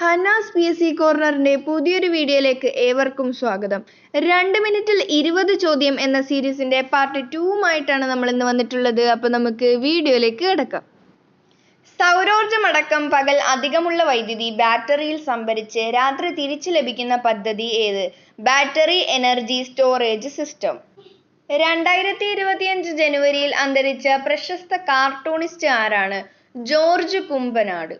Hannas PSC കോർണറിന്റെ പുതിയൊരു വീഡിയോയിലേക്ക് ഏവർക്കും സ്വാഗതം. 2 മിനിറ്റിൽ 20 ചോദ്യം എന്ന സീരീസിന്റെ പാർട്ട് 2 നമ്മൾ ഇന്ന് വന്നിട്ടുള്ളത്. അപ്പോൾ നമുക്ക് വീഡിയോയിലേക്ക് കിടക്കാം. സൗരോർജ്ജമടക്കം പകൽ അധികമുള്ള വൈദ്യുതി ബാറ്ററിയിൽ സംഭരിച്ച് രാത്രി തിരിച്ചു ലഭിക്കുന്ന പദ്ധതി ഏത്? Battery energy storage system. 2025 ജനുവരിയിൽ അന്തരിച്ച പ്രശസ്ത കാർട്ടൂണിസ്റ്റ് ആരാണ്? ജോർജ് കുമ്പനാട്.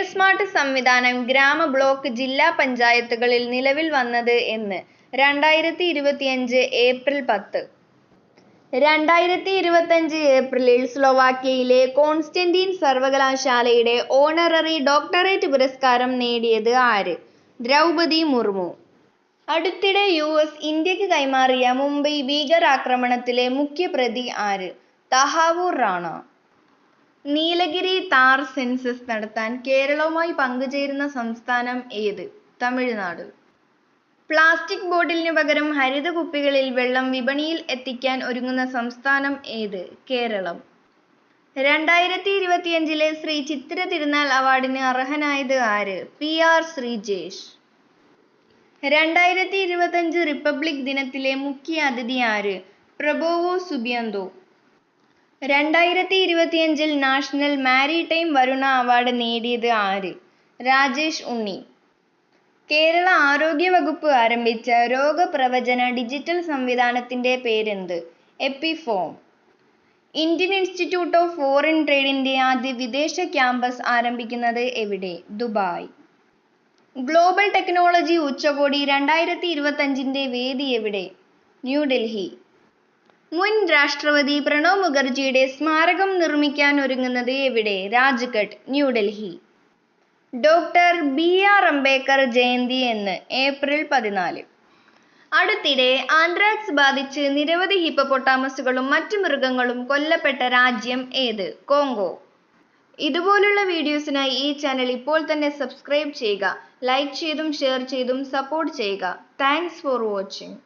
സ്മാർട്ട് സംവിധാനം ഗ്രാമ, ബ്ലോക്ക്, ജില്ലാ പഞ്ചായത്തുകളിൽ നിലവിൽ വന്നത് എന്ന്? 2025 ഏപ്രിൽ 10. 2025 ഏപ്രിലിൽ സ്ലോവാക്യയിലെ കോൺസ്റ്റന്റീൻ സർവകലാശാലയുടെ ഓണററി ഡോക്ടറേറ്റ് പുരസ്കാരം നേടിയത് ആര്? ദ്രൗപദി മുർമു. അടുത്തിടെ US ഇന്ത്യക്ക് കൈമാറിയ മുംബൈ ഭീകരാക്രമണത്തിലെ മുഖ്യപ്രതി ആര്? തഹാവൂർ റാണ. നീലഗിരി താർ സെൻസസ് നടത്താൻ കേരളവുമായി പങ്കുചേരുന്ന സംസ്ഥാനം ഏത്? തമിഴ്നാട്. പ്ലാസ്റ്റിക് ബോട്ടിലിനു പകരം ഹരിത കുപ്പികളിൽ വെള്ളം വിപണിയിൽ എത്തിക്കാൻ ഒരുങ്ങുന്ന സംസ്ഥാനം ഏത്? കേരളം. 2025 ശ്രീ ചിത്തിര തിരുനാൾ അവാർഡിന് അർഹനായത് ആര്? PR ശ്രീജേഷ്. 2025 റിപ്പബ്ലിക് ദിനത്തിലെ മുഖ്യ അതിഥി ആര്? Prabowo Subianto. 2025 national maritime Varuna award നേടിയത് ആര്? രാജേഷ് ഉണ്ണി. കേരള ആരോഗ്യ വകുപ്പ് ആരംഭിച്ച രോഗപ്രവചന ഡിജിറ്റൽ സംവിധാനത്തിന്റെ പേരെന്ത്? എപ്പിഫോം. ഇന്ത്യൻ ഇൻസ്റ്റിറ്റ്യൂട്ട് ഓഫ് ഫോറിൻ ട്രേഡിന്റെ ആദ്യ വിദേശ ക്യാമ്പസ് ആരംഭിക്കുന്നത് എവിടെ? ദുബായ്. ഗ്ലോബൽ ടെക്നോളജി ഉച്ചകോടി 2025 വേദി എവിടെ? ന്യൂഡൽഹി. മുൻ രാഷ്ട്രപതി പ്രണബ് മുഖർജിയുടെ സ്മാരകം നിർമ്മിക്കാൻ ഒരുങ്ങുന്നത് എവിടെ? രാജ്ഘട്ട്, ന്യൂഡൽഹി. ഡോക്ടർ BR അംബേദ്കർ ജയന്തി എന്ന്? ഏപ്രിൽ 14. അടുത്തിടെ ആന്ത്രാക്സ് ബാധിച്ച് നിരവധി ഹിപ്പപ്പൊട്ടാമസുകളും മറ്റു മൃഗങ്ങളും കൊല്ലപ്പെട്ട രാജ്യം ഏത്? കോങ്കോ. ഇതുപോലുള്ള വീഡിയോസിനായി ഈ ചാനൽ ഇപ്പോൾ തന്നെ സബ്സ്ക്രൈബ് ചെയ്യുക. ലൈക്ക് ചെയ്തും ഷെയർ ചെയ്തും സപ്പോർട്ട് ചെയ്യുക. Thanks for watching.